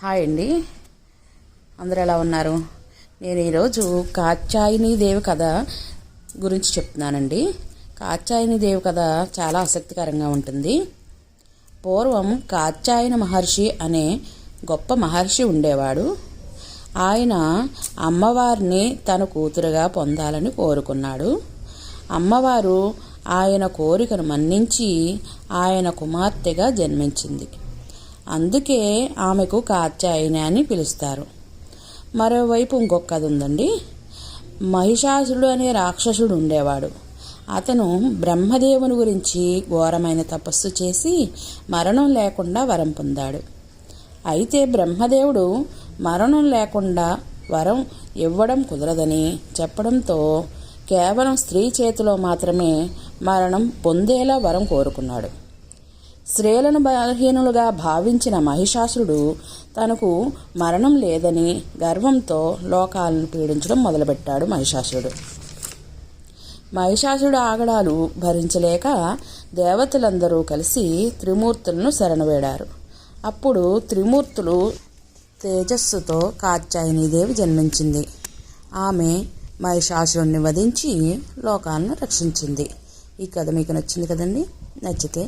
Hi అండి, అందరూ ఎలా ఉన్నారు? నేను ఈరోజు కాత్యాయని దేవి కథ గురించి చెప్తున్నానండి. కాత్యాయని దేవి కథ చాలా ఆసక్తికరంగా ఉంటుంది. పూర్వం కాత్యాయన మహర్షి అనే గొప్ప మహర్షి ఉండేవాడు. ఆయన అమ్మవారిని తన కూతురుగా పొందాలని కోరుకున్నాడు. అమ్మవారు ఆయన కోరికను మన్నించి ఆయన కుమార్తెగా జన్మించింది. అందుకే ఆమెకు కాత్యాయని అని పిలుస్తారు. మరోవైపు ఇంకొక కథ ఉందండి. మహిషాసురుడు అనే రాక్షసుడు ఉండేవాడు. అతను బ్రహ్మదేవుని గురించి ఘోరమైన తపస్సు చేసి మరణం లేకుండా వరం పొందాడు. అయితే బ్రహ్మదేవుడు మరణం లేకుండా వరం ఇవ్వడం కుదరదని చెప్పడంతో కేవలం స్త్రీ చేతిలో మాత్రమే మరణం పొందేలా వరం కోరుకున్నాడు. స్త్రీలను బలహీనులుగా భావించిన మహిషాసురుడు తనకు మరణం లేదని గర్వంతో లోకాలను పీడించడం మొదలుపెట్టాడు. మహిషాసురుడు ఆగడాలు భరించలేక దేవతలందరూ కలిసి త్రిమూర్తులను శరణవేడారు. అప్పుడు త్రిమూర్తులు తేజస్సుతో కాత్యాయనీదేవి జన్మించింది. ఆమె మహిషాసురుడిని వధించి లోకాలను రక్షించింది. ఈ కథ మీకు నచ్చింది కదండి? నచ్చితే